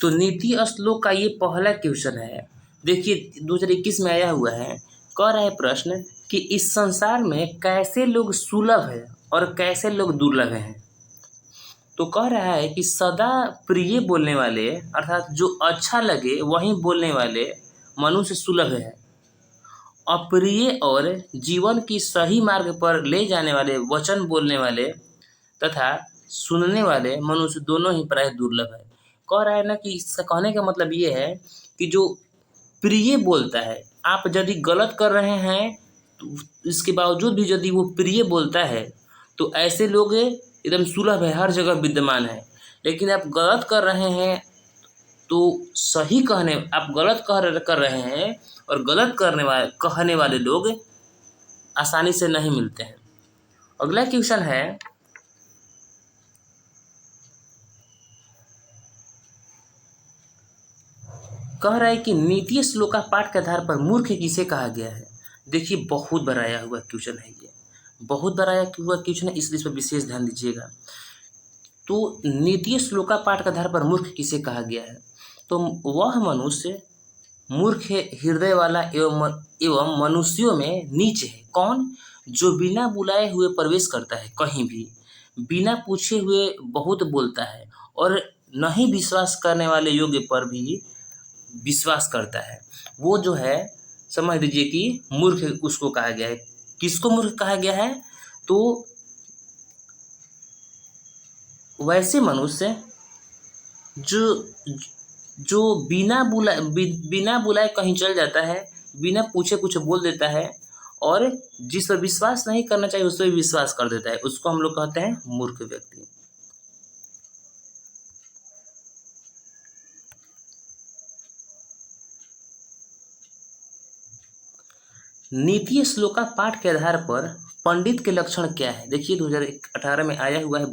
तो नीति श्लोक का ये पहला क्वेश्चन है। देखिए 2021 में आया हुआ है। कह रहा है प्रश्न कि इस संसार में कैसे लोग सुलभ है और कैसे लोग दुर्लभ हैं। तो कह रहा है कि सदा प्रिय बोलने वाले अर्थात जो अच्छा लगे वही बोलने वाले मनुष्य सुलभ है। अप्रिय और जीवन की सही मार्ग पर ले जाने वाले वचन बोलने वाले तथा सुनने वाले मनुष्य दोनों ही प्राय दुर्लभ है। कह रहा है ना कि इसका कहने का मतलब ये है कि जो प्रिय बोलता है, आप यदि गलत कर रहे हैं तो इसके बावजूद भी यदि वो प्रिय बोलता है तो ऐसे लोग एकदम सुलभ है, हर जगह विद्यमान है। लेकिन आप गलत कर रहे हैं तो सही कहने आप गलत कर रहे हैं और गलत कहने वाले लोग आसानी से नहीं मिलते हैं। अगला क्वेश्चन है, कह रहा है कि नीति श्लोका पाठ के आधार पर मूर्ख किसे कहा गया है। देखिए बहुत बार आया हुआ क्वेश्चन है, ये बहुत बार आया हुआ क्वेश्चन है, इसलिए इस पर विशेष ध्यान दीजिएगा। तो नीति श्लोका पाठ के आधार पर मूर्ख किसे कहा गया है। तो वह मनुष्य मूर्ख हृदय वाला एवं मनुष्यों में नीच है। कौन? जो बिना बुलाए हुए प्रवेश करता है कहीं भी, बिना पूछे हुए बहुत बोलता है और नहीं विश्वास करने वाले योग्य पर भी विश्वास करता है, वो जो है समझ लीजिए कि मूर्ख उसको कहा गया है। किसको मूर्ख कहा गया है? तो वैसे मनुष्य जो बिना बुलाए कहीं चल जाता है, बिना पूछे कुछ बोल देता है और जिस पर विश्वास नहीं करना चाहिए उस पर विश्वास कर देता है, उसको हम लोग कहते हैं मूर्ख व्यक्ति। नीति श्लोका पाठ के आधार पर पंडित के लक्षण क्या है। देखिए 2018 में आया हुआ है।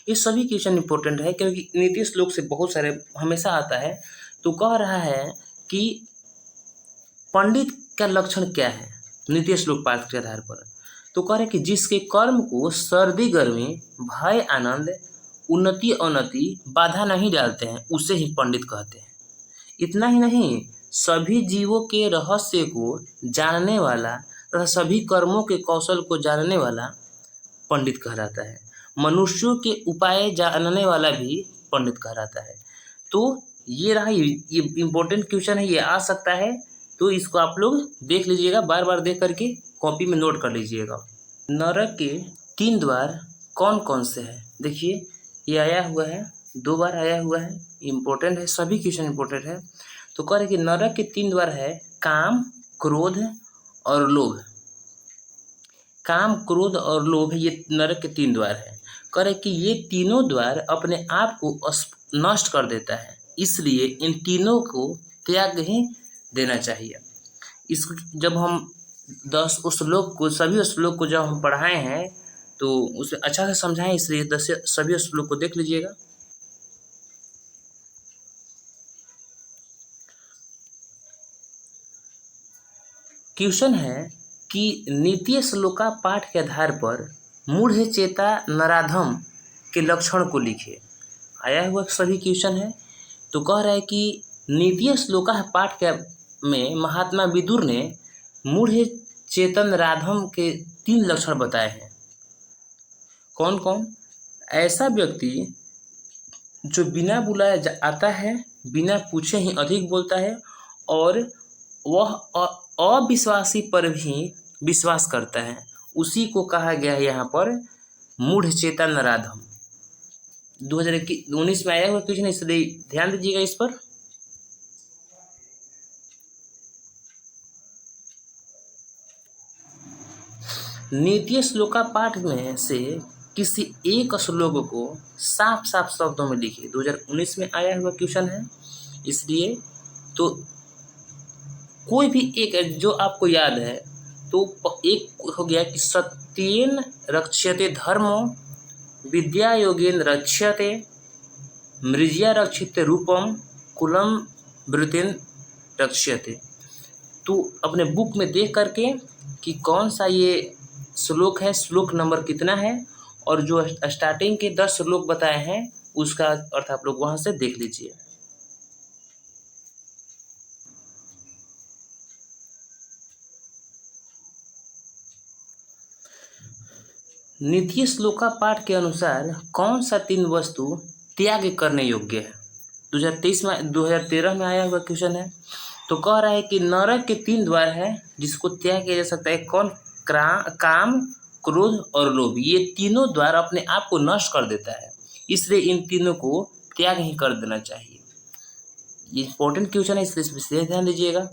ये सभी क्वेश्चन इंपॉर्टेंट है क्योंकि नीति श्लोक से बहुत सारे हमेशा आता है। तो कह रहा है कि पंडित का लक्षण क्या है नीति श्लोक पाठ के आधार पर। तो कह रहे कि जिसके कर्म को सर्दी गर्मी भय आनंद उन्नति अवनति बाधा नहीं डालते हैं उसे ही पंडित कहते हैं। इतना ही नहीं, सभी जीवों के रहस्य को जानने वाला तथा सभी कर्मों के कौशल को जानने वाला पंडित कहलाता है। मनुष्यों के उपाय जानने वाला भी पंडित कहलाता है। तो ये रहा, ये इम्पोर्टेंट क्वेश्चन है, ये आ सकता है। तो इसको आप लोग देख लीजिएगा, बार बार देख करके कॉपी में नोट कर लीजिएगा। नरक के 3 द्वार कौन कौन से हैं। देखिए ये आया हुआ है, 2 बार आया हुआ है, इम्पोर्टेंट है, सभी क्वेश्चन इम्पोर्टेंट है। तो कह रहे कि नरक के 3 द्वार है काम क्रोध और लोभ। काम क्रोध और लोभ ये नरक के 3 द्वार है। कह रहे कि ये तीनों द्वार अपने आप को नष्ट कर देता है, इसलिए इन तीनों को त्याग ही देना चाहिए। इस जब हम 10 श्लोक को सभी श्लोक को जब हम पढ़ाए हैं तो उसे अच्छा से समझाएं, इसलिए 10 सभी श्लोक को देख लीजिएगा। क्वेश्चन है कि नीति श्लोका पाठ के आधार पर मूढ़ चेता नराधम के लक्षण को लिखे। आया हुआ सभी क्वेश्चन है। तो कह रहा है कि नीति श्लोका पाठ के में महात्मा विदुर ने मूढ़ चेतन राधम के 3 लक्षण बताए हैं। कौन कौन? ऐसा व्यक्ति जो बिना बुलाए आता है, बिना पूछे ही अधिक बोलता है और वह अविश्वासी पर भी विश्वास करता है, उसी को कहा गया है यहाँ पर मूढ़ चेता नराधम। 2019 में आया हुआ क्वेश्चन, इसलिए ध्यान दीजिएगा इस पर। नीति श्लोका पाठ में से किसी एक श्लोक को साफ साफ शब्दों में लिखिए। 2019 में आया हुआ क्वेश्चन है, इसलिए तो कोई भी एक जो आपको याद है। तो एक हो गया कि सत्येन रक्ष्यते धर्मो विद्या योगेन रक्ष्यते मृज्या रक्षित रूपम कुलम वृत्तिन रक्ष्यते। तो अपने बुक में देख करके कि कौन सा ये श्लोक है, श्लोक नंबर कितना है और जो स्टार्टिंग के 10 श्लोक बताए हैं उसका अर्थ आप लोग वहाँ से देख लीजिए। नीति श्लोका पाठ के अनुसार कौन सा 3 वस्तु त्याग करने योग्य है? 2013 में आया हुआ क्वेश्चन है। तो कह रहा है कि नरक के 3 द्वार है जिसको त्याग किया जा सकता है। कौन? काम, क्रोध और लोभ। ये तीनों द्वार अपने आप को नष्ट कर देता है, इसलिए इन तीनों को त्याग ही कर देना चाहिए। ये इंपॉर्टेंट क्वेश्चन है, इसलिए विशेष ध्यान दीजिएगा।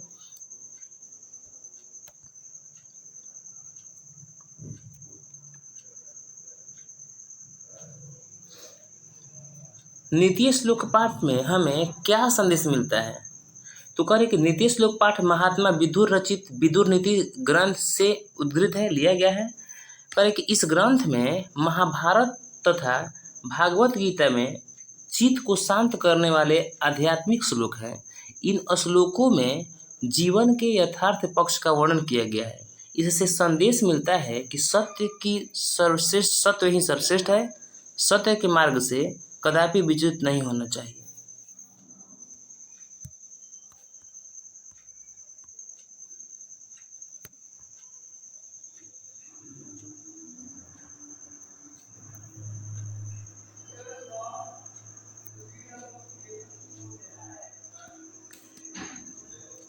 नीति श्लोक पाठ में हमें क्या संदेश मिलता है? तो कह रहे कि नीति श्लोक पाठ महात्मा विदुर रचित विदुर नीति ग्रंथ से उद्धृत है, लिया गया है। कह रहे कि इस ग्रंथ में महाभारत तथा भागवत गीता में चित्त को शांत करने वाले आध्यात्मिक श्लोक हैं। इन श्लोकों में जीवन के यथार्थ पक्ष का वर्णन किया गया है। इससे संदेश मिलता है कि सत्य ही सर्वश्रेष्ठ है। सत्य के मार्ग से कदापि विचलित नहीं होना चाहिए।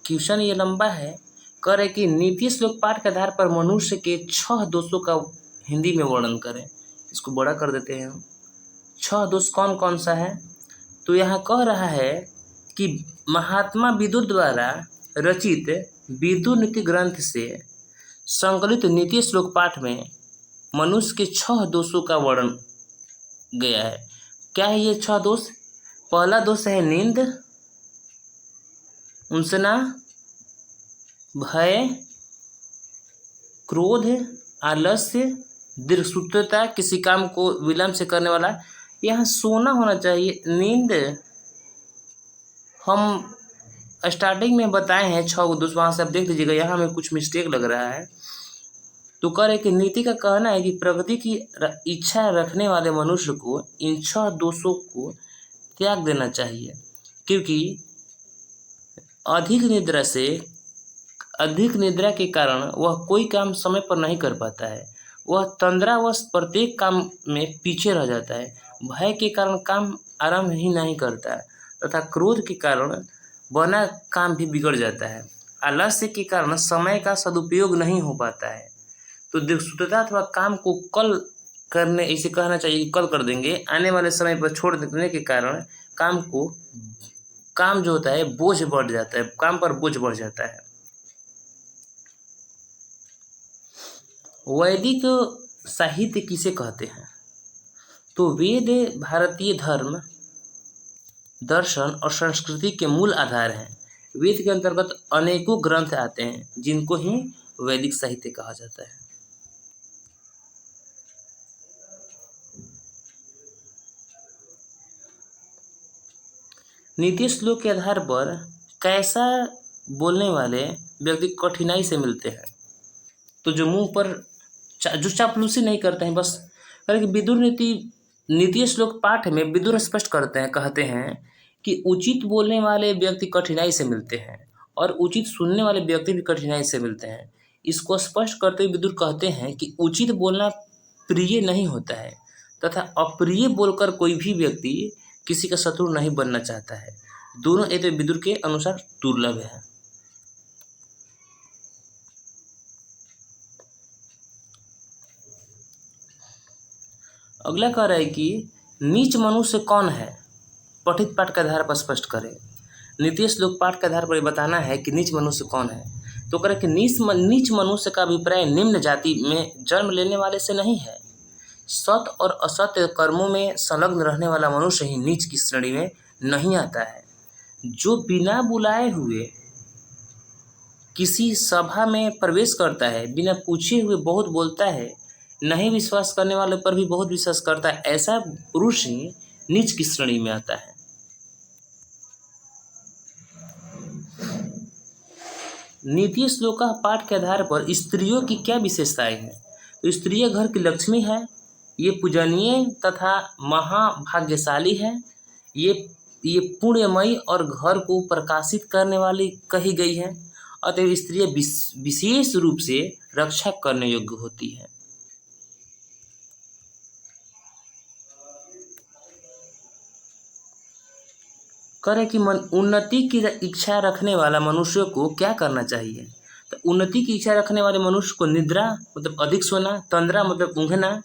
क्वेश्चन ये लंबा है। कह रहे कि नीति श्लोक पाठ के आधार पर मनुष्य के 6 दोषों का हिंदी में वर्णन करें। इसको बड़ा कर देते हैं हम। 6 दोष कौन कौन सा है? तो यहाँ कह रहा है कि महात्मा विदुर द्वारा रचित विदुर नीति ग्रंथ से संकलित नीति श्लोक पाठ में मनुष्य के 6 दोषों का वर्णन गया है। क्या है ये 6 दोष? पहला दोष है नींद, उनसना, भय, क्रोध, आलस्य, दीर्घसूत्रता, किसी काम को विलंब से करने वाला। यहाँ सोना होना चाहिए। नींद हम स्टार्टिंग में बताए हैं 6 दोष, वहाँ से आप देख लीजिएगा। यहाँ हमें कुछ मिस्टेक लग रहा है। तो कह रहे कि नीति का कहना है कि प्रगति की इच्छा रखने वाले मनुष्य को इन 6 दोषों को त्याग देना चाहिए, क्योंकि अधिक निद्रा के कारण वह कोई काम समय पर नहीं कर पाता है। वह तंद्रावश प्रत्येक काम में पीछे रह जाता है। भय के कारण काम आरंभ ही नहीं करता तथा क्रोध के कारण बना काम भी बिगड़ जाता है। आलस्य के कारण समय का सदुपयोग नहीं हो पाता है। तो दीर्घसूत्रता अथवा काम को कल करने, इसे कहना चाहिए कि कल कर देंगे, आने वाले समय पर छोड़ देने के कारण काम जो होता है बोझ बढ़ जाता है, काम पर बोझ बढ़ जाता है। वैदिक साहित्य किसे कहते हैं? तो वेद भारतीय धर्म, दर्शन और संस्कृति के मूल आधार हैं। वेद के अंतर्गत अनेकों ग्रंथ आते हैं जिनको ही वैदिक साहित्य कहा जाता है। नीति श्लोक के आधार पर कैसा बोलने वाले व्यक्ति कठिनाई से मिलते हैं? तो जो मुंह पर जो चापलूसी नहीं करते हैं, बस कि विदुर नीति श्लोक पाठ में विदुर स्पष्ट कहते हैं कि उचित बोलने वाले व्यक्ति कठिनाई से मिलते हैं और उचित सुनने वाले व्यक्ति भी कठिनाई से मिलते हैं। इसको स्पष्ट करते हुए विदुर कहते हैं कि उचित बोलना प्रिय नहीं होता है तथा अप्रिय बोलकर कोई भी व्यक्ति किसी का शत्रु नहीं बनना चाहता है। दोनों ये तो विदुर के अनुसार दुर्लभ है। अगला कह रहा है कि नीच मनुष्य कौन है? पठित पाठ के आधार पर स्पष्ट करें। नीति श्लोक पाठ के आधार पर बताना है कि नीच मनुष्य कौन है। तो कह रहे कि नीच मनुष्य का अभिप्राय निम्न जाति में जन्म लेने वाले से नहीं है। सत और असत्य कर्मों में संलग्न रहने वाला मनुष्य ही नीच की श्रेणी में नहीं आता है। जो बिना बुलाए हुए किसी सभा में प्रवेश करता है, बिना पूछे हुए बहुत बोलता है, नहीं विश्वास करने वाले पर भी बहुत विश्वास करता है, ऐसा पुरुष ही नीच की श्रेणी में आता है। नीति श्लोका पाठ के आधार पर स्त्रियों की क्या विशेषताएं हैं? तो स्त्रियां घर की लक्ष्मी है, ये पूजनीय तथा महाभाग्यशाली है, ये पुण्यमयी और घर को प्रकाशित करने वाली कही गई है। अतः स्त्रियां विशेष रूप से रक्षा करने योग्य होती है। करें कि उन्नति की इच्छा रखने वाला मनुष्य को क्या करना चाहिए। तो उन्नति की इच्छा रखने वाले मनुष्य को निद्रा मतलब अधिक सोना, तंद्रा मतलब ऊँघना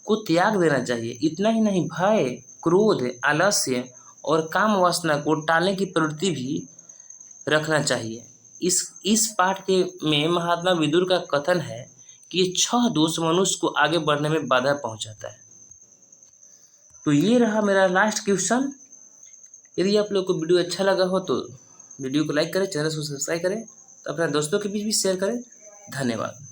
को त्याग देना चाहिए। इतना ही नहीं, भय, क्रोध, आलस्य और काम वासना को टालने की प्रवृत्ति भी रखना चाहिए। इस पाठ के में महात्मा विदुर का कथन है कि ये 6 दोष मनुष्य को आगे बढ़ने में बाधा पहुंचाता है। तो ये रहा मेरा लास्ट क्वेश्चन। यदि आप लोग को वीडियो अच्छा लगा हो तो वीडियो को लाइक करें, चैनल को सब्सक्राइब करें, तो अपने दोस्तों के बीच भी शेयर करें। धन्यवाद।